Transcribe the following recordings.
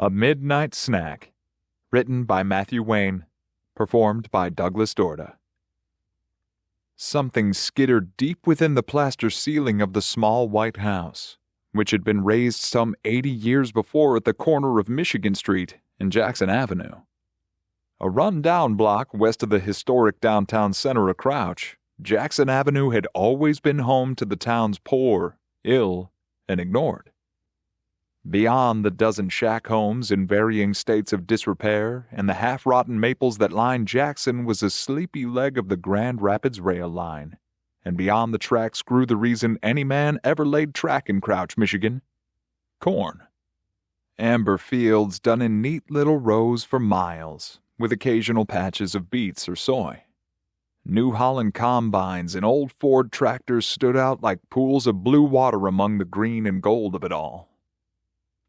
A Midnight Snack. Written by Matthew Wayne. Performed by Douglas Dorda. Something skittered deep within the plaster ceiling of the small white house, which had been raised some 80 years before at the corner of Michigan Street and Jackson Avenue. A run-down block west of the historic downtown center of Crouch, Jackson Avenue had always been home to the town's poor, ill, and ignored. Beyond the dozen shack homes in varying states of disrepair and the half-rotten maples that lined Jackson was a sleepy leg of the Grand Rapids rail line, and beyond the tracks grew the reason any man ever laid track in Crouch, Michigan: corn. Amber fields done in neat little rows for miles, with occasional patches of beets or soy. New Holland combines and old Ford tractors stood out like pools of blue water among the green and gold of it all.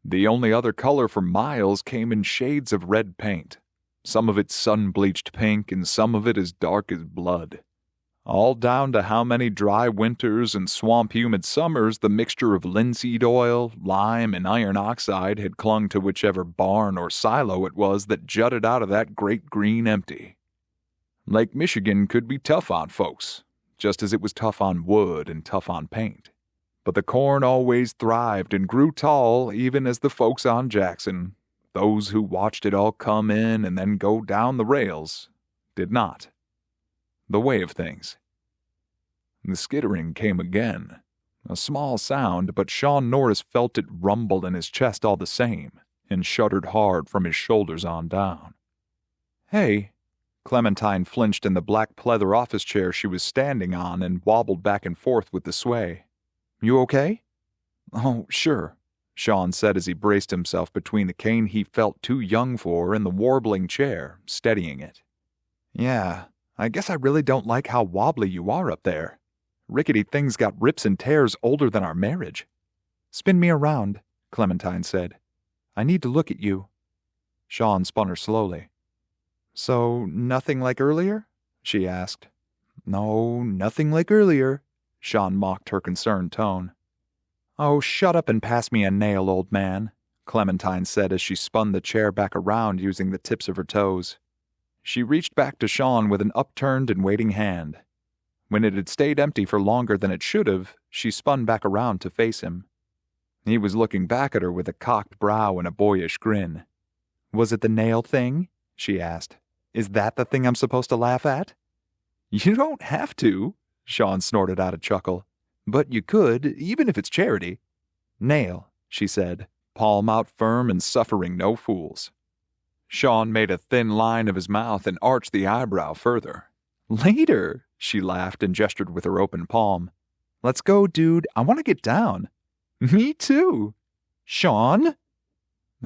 The only other color for miles came in shades of red paint, some of it sun-bleached pink and some of it as dark as blood. All down to how many dry winters and swamp-humid summers the mixture of linseed oil, lime, and iron oxide had clung to whichever barn or silo it was that jutted out of that great green empty. Lake Michigan could be tough on folks, just as it was tough on wood and tough on paint. But the corn always thrived and grew tall even as the folks on Jackson, those who watched it all come in and then go down the rails, did not. The way of things. The skittering came again. A small sound, but Sean Norris felt it rumble in his chest all the same, and shuddered hard from his shoulders on down. "Hey." Clementine flinched in the black pleather office chair she was standing on and wobbled back and forth with the sway. "You okay?" "Oh, sure," Sean said as he braced himself between the cane he felt too young for and the warbling chair, steadying it. "Yeah, I guess I really don't like how wobbly you are up there. Rickety thing's got rips and tears older than our marriage." "Spin me around," Clementine said. "I need to look at you." Sean spun her slowly. "So, nothing like earlier?" she asked. "No, nothing like earlier," Sean mocked her concerned tone. "Oh, shut up and pass me a nail, old man," Clementine said as she spun the chair back around using the tips of her toes. She reached back to Sean with an upturned and waiting hand. When it had stayed empty for longer than it should have, she spun back around to face him. He was looking back at her with a cocked brow and a boyish grin. "Was it the nail thing?" she asked. "Is that the thing I'm supposed to laugh at?" "You don't have to," Sean snorted out a chuckle. "But you could, even if it's charity." "Nail," she said, palm out firm and suffering no fools. Sean made a thin line of his mouth and arched the eyebrow further. "Later," she laughed and gestured with her open palm. "Let's go, dude. I want to get down." "Me too." "Sean?"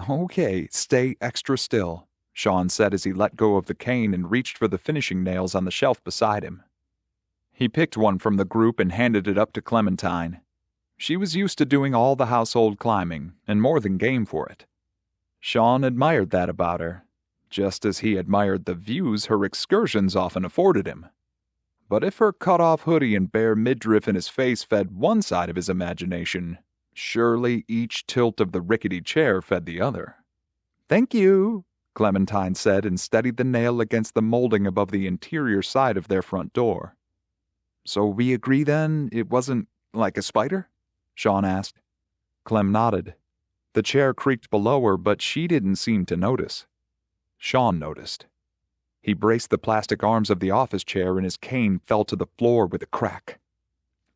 "Okay, stay extra still," Sean said as he let go of the cane and reached for the finishing nails on the shelf beside him. He picked one from the group and handed it up to Clementine. She was used to doing all the household climbing, and more than game for it. Sean admired that about her, just as he admired the views her excursions often afforded him. But if her cut-off hoodie and bare midriff in his face fed one side of his imagination, surely each tilt of the rickety chair fed the other. "Thank you," Clementine said and steadied the nail against the molding above the interior side of their front door. "So we agree then it wasn't like a spider?" Sean asked. Clem nodded. The chair creaked below her, but she didn't seem to notice. Sean noticed. He braced the plastic arms of the office chair and his cane fell to the floor with a crack.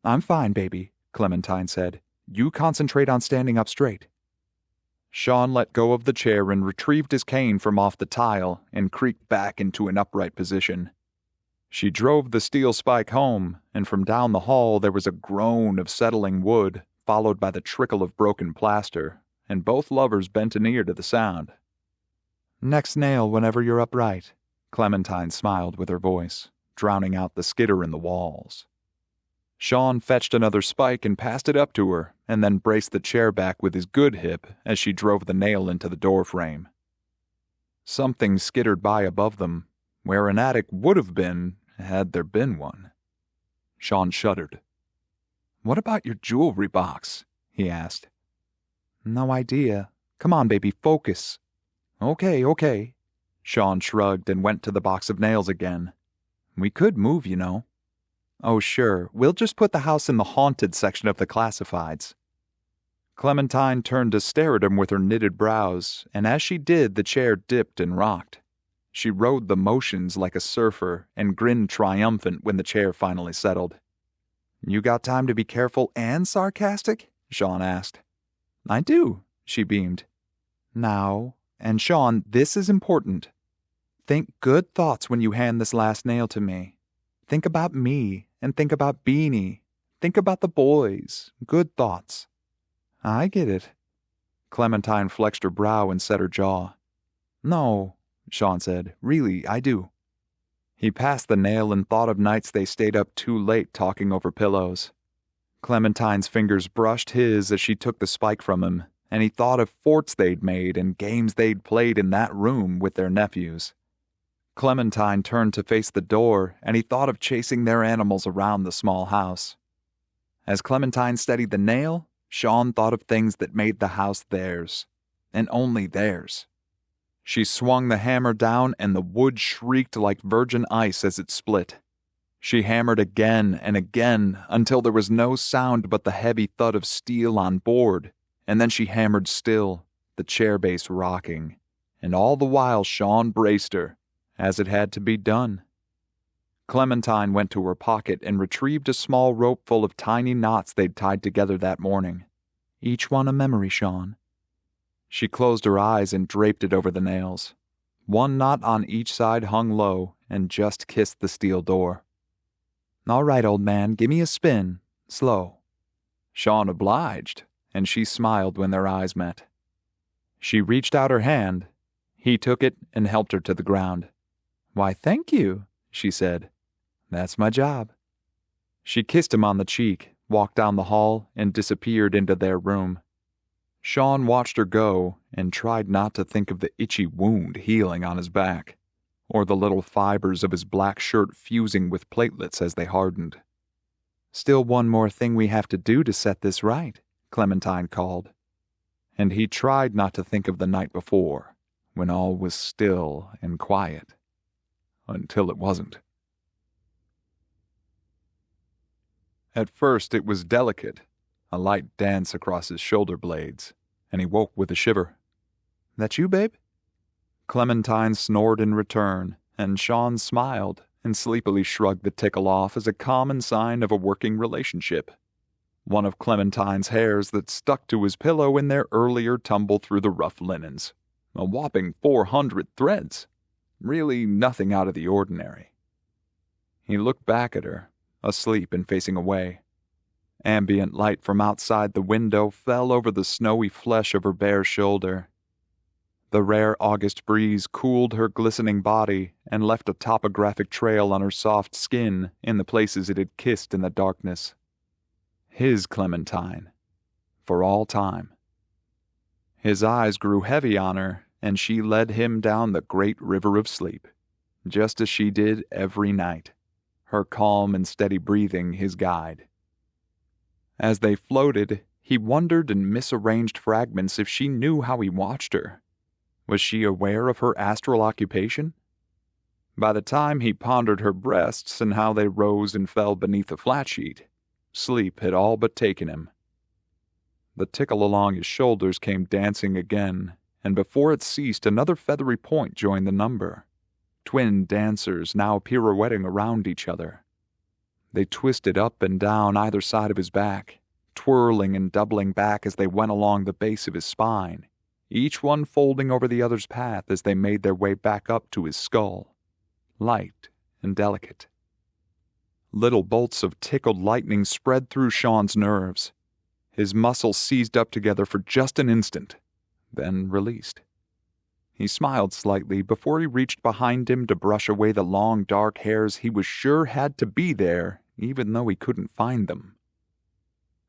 "I'm fine, baby," Clementine said. "You concentrate on standing up straight." Sean let go of the chair and retrieved his cane from off the tile and creaked back into an upright position. She drove the steel spike home, and from down the hall there was a groan of settling wood, followed by the trickle of broken plaster, and both lovers bent an ear to the sound. "Next nail whenever you're upright," Clementine smiled with her voice, drowning out the skitter in the walls. Sean fetched another spike and passed it up to her, and then braced the chair back with his good hip as she drove the nail into the door frame. Something skittered by above them, where an attic would have been had there been one. Sean shuddered. "What about your jewelry box?" he asked. "No idea," Come on, baby, focus. Okay. Sean shrugged and went to the box of nails again. We could move, you know. Oh, sure, we'll just put the house in the haunted section of the classifieds. Clementine turned to stare at him with her knitted brows, and as she did, the chair dipped and rocked. She rode the motions like a surfer and grinned triumphant when the chair finally settled. You got time to be careful and sarcastic? Sean asked. I do, she beamed. Now, and Sean, this is important. Think good thoughts when you hand this last nail to me. Think about me, and think about Beanie. Think about the boys. Good thoughts. I get it. Clementine flexed her brow and set her jaw. No, Sean said. Really, I do. He passed the nail and thought of nights they stayed up too late talking over pillows. Clementine's fingers brushed his as she took the spike from him, and he thought of forts they'd made and games they'd played in that room with their nephews. Clementine turned to face the door, and he thought of chasing their animals around the small house. As Clementine steadied the nail, Sean thought of things that made the house theirs, and only theirs. She swung the hammer down, and the wood shrieked like virgin ice as it split. She hammered again and again until there was no sound but the heavy thud of steel on board, and then she hammered still, the chair base rocking, and all the while Sean braced her, as it had to be done. Clementine went to her pocket and retrieved a small rope full of tiny knots they'd tied together that morning. Each one a memory, Sean. She closed her eyes and draped it over the nails. One knot on each side hung low and just kissed the steel door. All right, old man, give me a spin. Slow. Sean obliged, and she smiled when their eyes met. She reached out her hand. He took it and helped her to the ground. Why, thank you, she said. That's my job. She kissed him on the cheek, walked down the hall, and disappeared into their room. Sean watched her go and tried not to think of the itchy wound healing on his back, or the little fibers of his black shirt fusing with platelets as they hardened. Still one more thing we have to do to set this right, Clementine called. And he tried not to think of the night before, when all was still and quiet. Until it wasn't. At first it was delicate, a light dance across his shoulder blades, and he woke with a shiver. That you, babe? Clementine snored in return, and Sean smiled and sleepily shrugged the tickle off as a common sign of a working relationship. One of Clementine's hairs that stuck to his pillow in their earlier tumble through the rough linens. A whopping 400 threads. Really nothing out of the ordinary. He looked back at her, asleep and facing away. Ambient light from outside the window fell over the snowy flesh of her bare shoulder. The rare August breeze cooled her glistening body and left a topographic trail on her soft skin in the places it had kissed in the darkness. His Clementine, for all time. His eyes grew heavy on her, and she led him down the great river of sleep, just as she did every night, her calm and steady breathing his guide. As they floated, he wondered in misarranged fragments if she knew how he watched her. Was she aware of her astral occupation? By the time he pondered her breasts and how they rose and fell beneath the flat sheet, sleep had all but taken him. The tickle along his shoulders came dancing again, and before it ceased another feathery point joined the number. Twin dancers now pirouetting around each other. They twisted up and down either side of his back, twirling and doubling back as they went along the base of his spine, each one folding over the other's path as they made their way back up to his skull, light and delicate. Little bolts of tickled lightning spread through Sean's nerves. His muscles seized up together for just an instant, then released. He smiled slightly before he reached behind him to brush away the long dark hairs he was sure had to be there, even though he couldn't find them.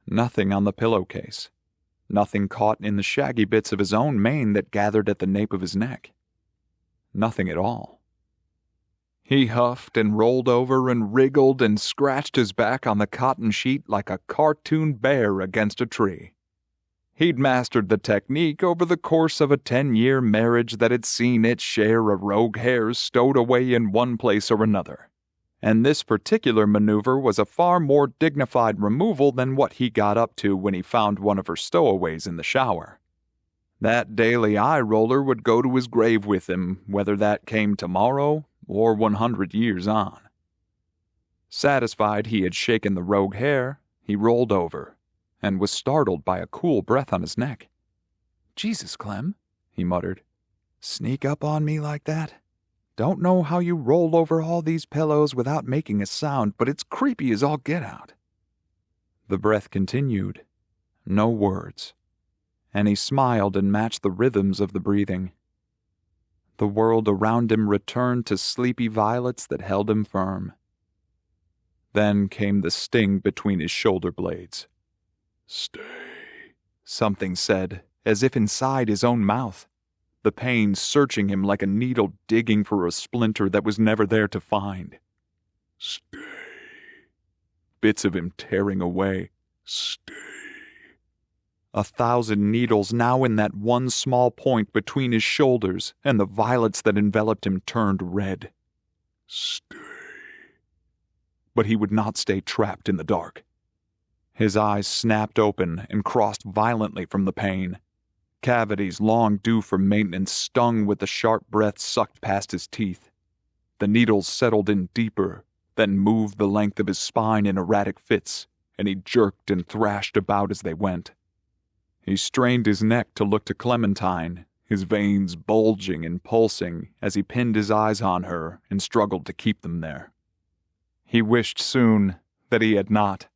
Nothing on the pillowcase. Nothing caught in the shaggy bits of his own mane that gathered at the nape of his neck. Nothing at all. He huffed and rolled over and wriggled and scratched his back on the cotton sheet like a cartoon bear against a tree. He'd mastered the technique over the course of a 10-year marriage that had seen its share of rogue hairs stowed away in one place or another. And this particular maneuver was a far more dignified removal than what he got up to when he found one of her stowaways in the shower. That daily eye roller would go to his grave with him, whether that came tomorrow or 100 years on. Satisfied he had shaken the rogue hair, he rolled over, and was startled by a cool breath on his neck. "Jesus, Clem," he muttered. "Sneak up on me like that? Don't know how you roll over all these pillows without making a sound, but it's creepy as all get out." The breath continued. No words. And he smiled and matched the rhythms of the breathing. The world around him returned to sleepy violets that held him firm. Then came the sting between his shoulder blades. "Stay," something said, as if inside his own mouth, the pain searching him like a needle digging for a splinter that was never there to find. "Stay." Bits of him tearing away. "Stay." 1,000 needles now in that one small point between his shoulders, and the violets that enveloped him turned red. "Stay." But he would not stay trapped in the dark. His eyes snapped open and crossed violently from the pain. Cavities long due for maintenance stung with the sharp breath sucked past his teeth. The needles settled in deeper, then moved the length of his spine in erratic fits, and he jerked and thrashed about as they went. He strained his neck to look to Clementine, his veins bulging and pulsing as he pinned his eyes on her and struggled to keep them there. He wished soon that he had not.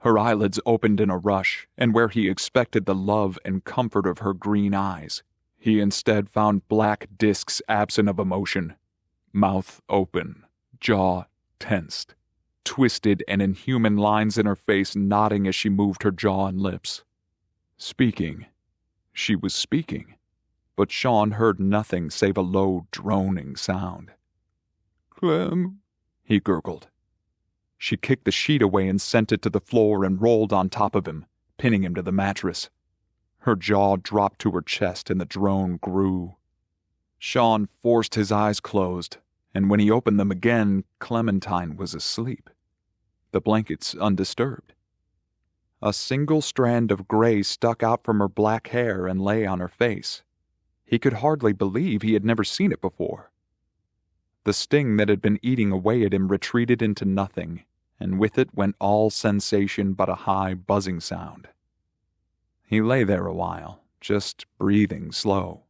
Her eyelids opened in a rush, and where he expected the love and comfort of her green eyes, he instead found black discs absent of emotion, mouth open, jaw tensed, twisted and inhuman lines in her face nodding as she moved her jaw and lips. Speaking. She was speaking, but Sean heard nothing save a low, droning sound. "Clem," he gurgled. She kicked the sheet away and sent it to the floor and rolled on top of him, pinning him to the mattress. Her jaw dropped to her chest and the drone grew. Sean forced his eyes closed, and when he opened them again, Clementine was asleep, the blankets undisturbed. A single strand of gray stuck out from her black hair and lay on her face. He could hardly believe he had never seen it before. The sting that had been eating away at him retreated into nothing, and with it went all sensation but a high, buzzing sound. He lay there a while, just breathing slow.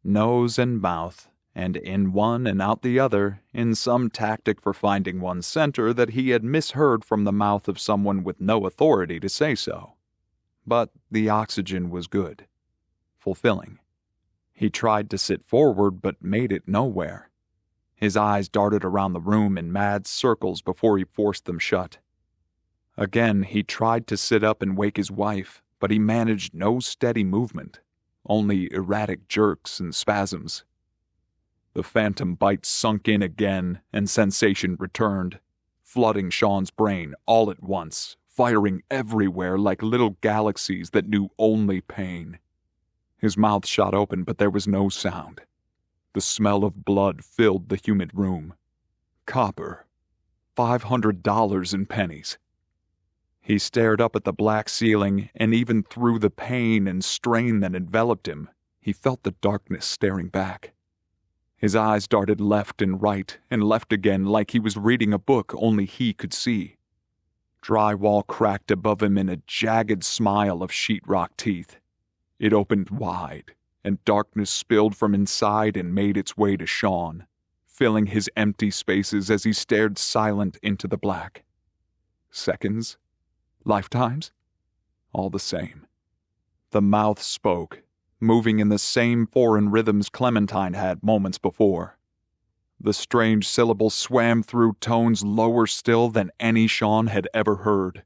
Nose and mouth, and in one and out the other, in some tactic for finding one's center that he had misheard from the mouth of someone with no authority to say so. But the oxygen was good, fulfilling. He tried to sit forward, but made it nowhere. His eyes darted around the room in mad circles before he forced them shut. Again he tried to sit up and wake his wife, but he managed no steady movement, only erratic jerks and spasms. The phantom bite sunk in again, and sensation returned, flooding Sean's brain all at once, firing everywhere like little galaxies that knew only pain. His mouth shot open, but there was no sound. The smell of blood filled the humid room. Copper. $500 in pennies. He stared up at the black ceiling, and even through the pain and strain that enveloped him, he felt the darkness staring back. His eyes darted left and left again like he was reading a book only he could see. Drywall cracked above him in a jagged smile of sheetrock teeth. It opened wide, and darkness spilled from inside and made its way to Sean, filling his empty spaces as he stared silent into the black. Seconds? Lifetimes? All the same. The mouth spoke, moving in the same foreign rhythms Clementine had moments before. The strange syllables swam through tones lower still than any Sean had ever heard.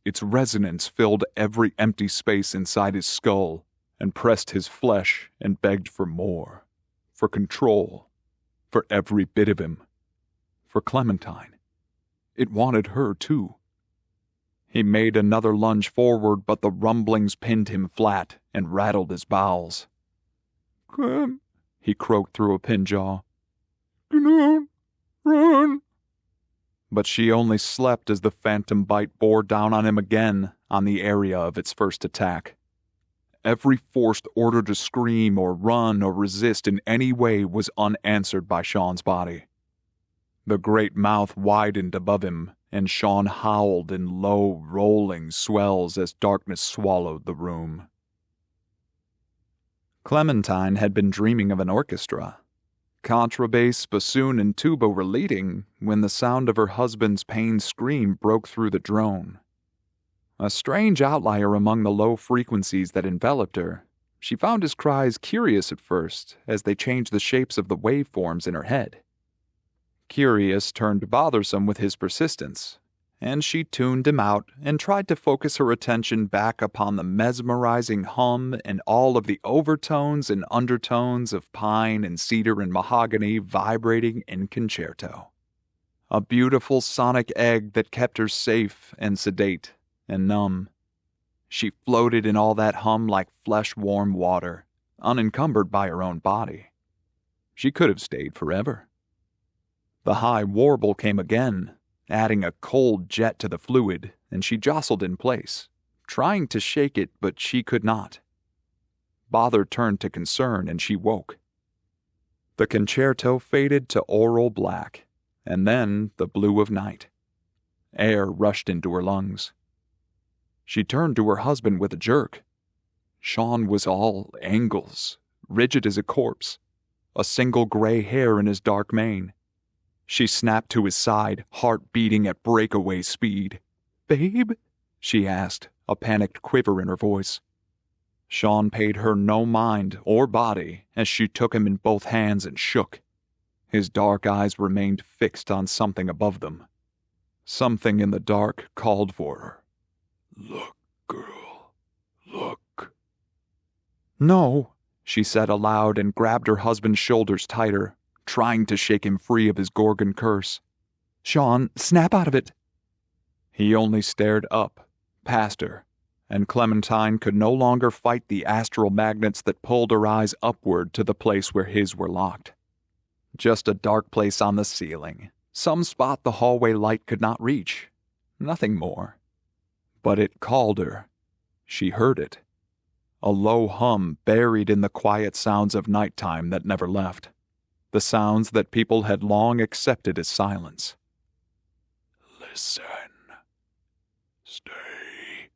Its resonance filled every empty space inside his skull and pressed his flesh and begged for more, for control, for every bit of him, for Clementine. It wanted her, too. He made another lunge forward, but the rumblings pinned him flat and rattled his bowels. Clem, he croaked through a pin jaw. don't run. But she only slept as the phantom bite bore down on him again on the area of its first attack. Every forced order to scream or run or resist in any way was unanswered by Sean's body. The great mouth widened above him, and Sean howled in low, rolling swells as darkness swallowed the room. Clementine had been dreaming of an orchestra. Contrabass, bassoon, and tuba were leading when the sound of her husband's pained scream broke through the drone. A strange outlier among the low frequencies that enveloped her, she found his cries curious at first as they changed the shapes of the waveforms in her head. Curious turned bothersome with his persistence, and she tuned him out and tried to focus her attention back upon the mesmerizing hum and all of the overtones and undertones of pine and cedar and mahogany vibrating in concerto. A beautiful sonic egg that kept her safe and sedate and numb. She floated in all that hum like flesh-warm water, unencumbered by her own body. She could have stayed forever. The high warble came again, adding a cold jet to the fluid, and she jostled in place, trying to shake it, but she could not. Bother turned to concern, and she woke. The concerto faded to aural black, and then the blue of night. Air rushed into her lungs. She turned to her husband with a jerk. Sean was all angles, rigid as a corpse, a single gray hair in his dark mane. She snapped to his side, heart beating at breakaway speed. "Babe?" she asked, a panicked quiver in her voice. Sean paid her no mind or body as she took him in both hands and shook. His dark eyes remained fixed on something above them. Something in the dark called for her. Look, girl, look. "No," she said aloud and grabbed her husband's shoulders tighter, trying to shake him free of his Gorgon curse. "Sean, snap out of it." He only stared up, past her, and Clementine could no longer fight the astral magnets that pulled her eyes upward to the place where his were locked. Just a dark place on the ceiling, some spot the hallway light could not reach. Nothing more. But it called her. She heard it. A low hum buried in the quiet sounds of nighttime that never left. The sounds that people had long accepted as silence. Listen. Stay.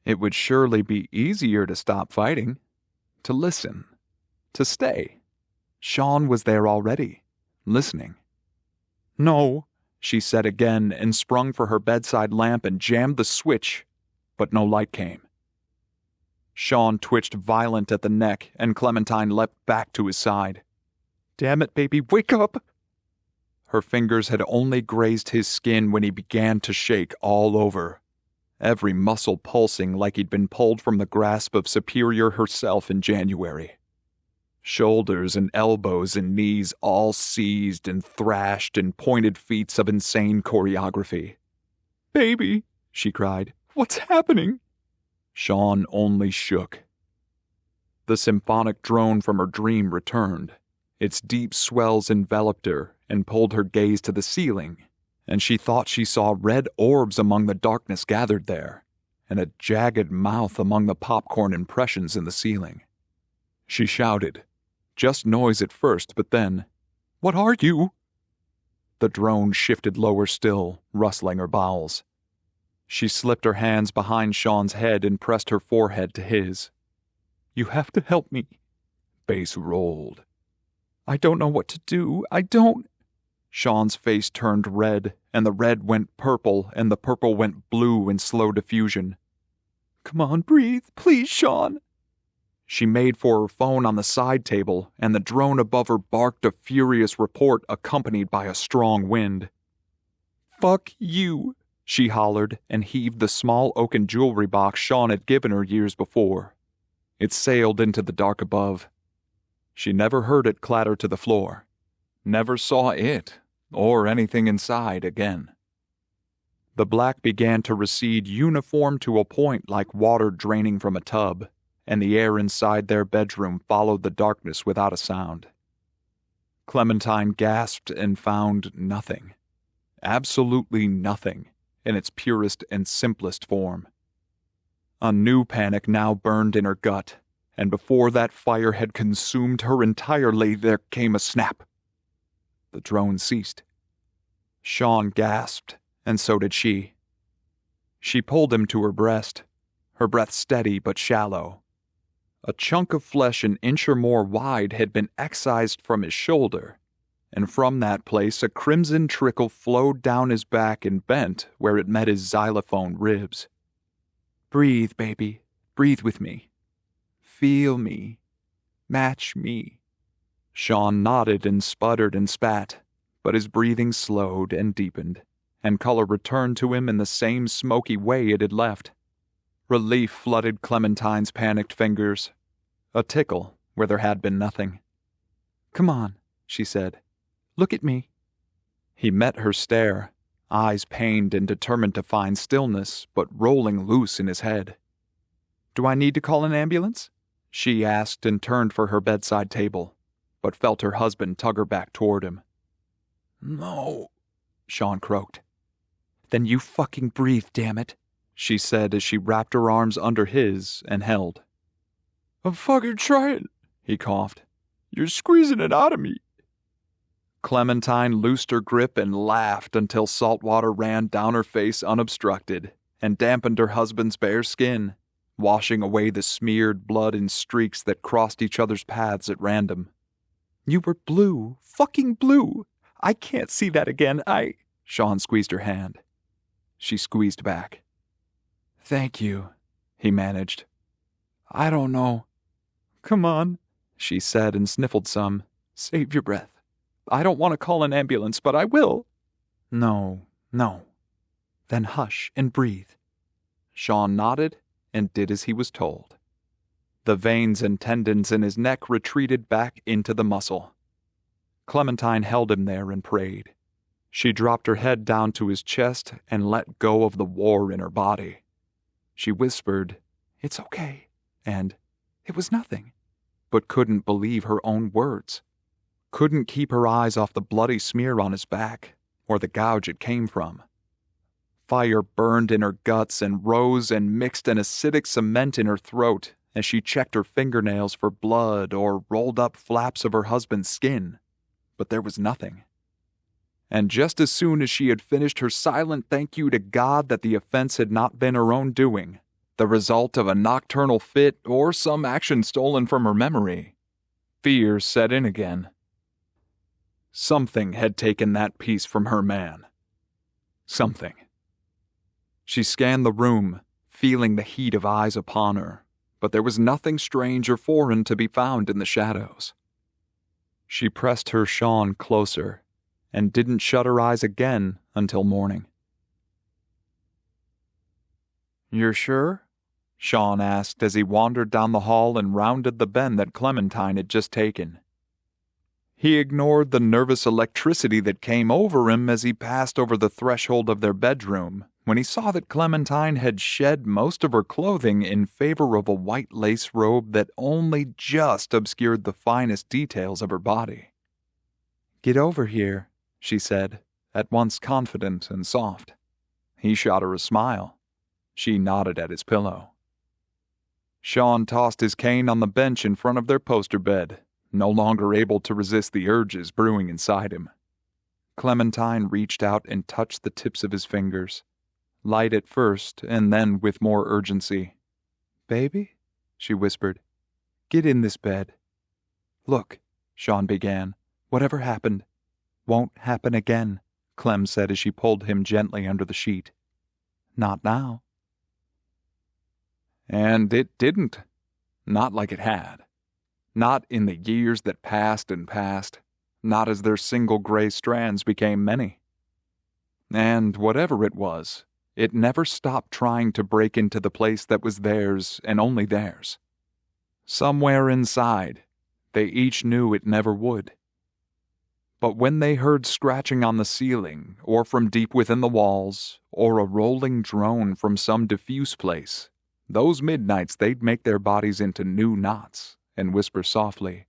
It would surely be easier to stop fighting, to listen, to stay. Sean was there already, listening. "No," she said again and sprung for her bedside lamp and jammed the switch, but no light came. Sean twitched violent at the neck and Clementine leapt back to his side. "Damn it, baby, wake up!" Her fingers had only grazed his skin when he began to shake all over, every muscle pulsing like he'd been pulled from the grasp of Superior herself in January. Shoulders and elbows and knees all seized and thrashed in pointed feats of insane choreography. "Baby," she cried, "what's happening?" Sean only shook. The symphonic drone from her dream returned. Its deep swells enveloped her and pulled her gaze to the ceiling, and she thought she saw red orbs among the darkness gathered there, and a jagged mouth among the popcorn impressions in the ceiling. She shouted. Just noise at first, but then, "What are you?" The drone shifted lower still, rustling her bowels. She slipped her hands behind Sean's head and pressed her forehead to his. "You have to help me." Bass rolled. "I don't know what to do. I don't." Sean's face turned red, and the red went purple, and the purple went blue in slow diffusion. "Come on, breathe. Please, Sean." She made for her phone on the side table, and the drone above her barked a furious report accompanied by a strong wind. "Fuck you," she hollered and heaved the small oaken jewelry box Sean had given her years before. It sailed into the dark above. She never heard it clatter to the floor, never saw it, or anything inside again. The black began to recede uniform to a point like water draining from a tub, and the air inside their bedroom followed the darkness without a sound. Clementine gasped and found nothing. Absolutely nothing, in its purest and simplest form. A new panic now burned in her gut, and before that fire had consumed her entirely, there came a snap. The drone ceased. Sean gasped, and so did she. She pulled him to her breast, her breath steady but shallow. A chunk of flesh an inch or more wide had been excised from his shoulder, and from that place a crimson trickle flowed down his back and bent where it met his xylophone ribs. "Breathe, baby. Breathe with me. Feel me. Match me." Sean nodded and sputtered and spat, but his breathing slowed and deepened, and color returned to him in the same smoky way it had left. Relief flooded Clementine's panicked fingers. A tickle where there had been nothing. "Come on," she said. "Look at me." He met her stare, eyes pained and determined to find stillness, but rolling loose in his head. "Do I need to call an ambulance?" she asked and turned for her bedside table, but felt her husband tug her back toward him. "No," Sean croaked. "Then you fucking breathe, damn it," she said as she wrapped her arms under his and held. "I'm fucking trying," he coughed. "You're squeezing it out of me." Clementine loosed her grip and laughed until salt water ran down her face unobstructed and dampened her husband's bare skin, washing away the smeared blood in streaks that crossed each other's paths at random. "You were blue, fucking blue. I can't see that again. Sean squeezed her hand. She squeezed back. "Thank you," he managed. "I don't know." "Come on," she said and sniffled some. "Save your breath. I don't want to call an ambulance, but I will." "No. Then hush and breathe." Sean nodded and did as he was told. The veins and tendons in his neck retreated back into the muscle. Clementine held him there and prayed. She dropped her head down to his chest and let go of the war in her body. She whispered, "It's okay," and "It was nothing," but couldn't believe her own words. Couldn't keep her eyes off the bloody smear on his back, or the gouge it came from. Fire burned in her guts and rose and mixed an acidic cement in her throat as she checked her fingernails for blood or rolled up flaps of her husband's skin. But there was nothing. And just as soon as she had finished her silent thank you to God that the offense had not been her own doing, the result of a nocturnal fit or some action stolen from her memory, fear set in again. Something had taken that piece from her man. Something. She scanned the room, feeling the heat of eyes upon her, but there was nothing strange or foreign to be found in the shadows. She pressed her Sean closer and didn't shut her eyes again until morning. "You're sure?" Sean asked as he wandered down the hall and rounded the bend that Clementine had just taken. He ignored the nervous electricity that came over him as he passed over the threshold of their bedroom when he saw that Clementine had shed most of her clothing in favor of a white lace robe that only just obscured the finest details of her body. "Get over here," she said, at once confident and soft. He shot her a smile. She nodded at his pillow. Sean tossed his cane on the bench in front of their poster bed, no longer able to resist the urges brewing inside him. Clementine reached out and touched the tips of his fingers, light at first and then with more urgency. "Baby?" she whispered. "Get in this bed." "Look," Sean began, "whatever happened won't happen again," Clem said as she pulled him gently under the sheet. "Not now." And it didn't. Not like it had. Not in the years that passed and passed. Not as their single gray strands became many. And whatever it was, it never stopped trying to break into the place that was theirs and only theirs. Somewhere inside, they each knew it never would. But when they heard scratching on the ceiling, or from deep within the walls, or a rolling drone from some diffuse place, those midnights they'd make their bodies into new knots and whisper softly,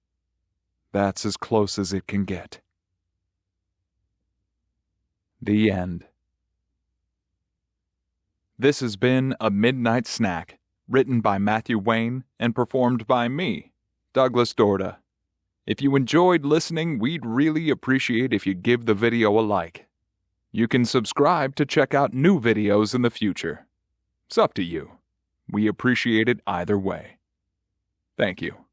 "That's as close as it can get." The end. This has been A Midnight Snack, written by Matthew Wayne and performed by me, Douglas Dorda. If you enjoyed listening, we'd really appreciate if you give the video a like. You can subscribe to check out new videos in the future. It's up to you. We appreciate it either way. Thank you.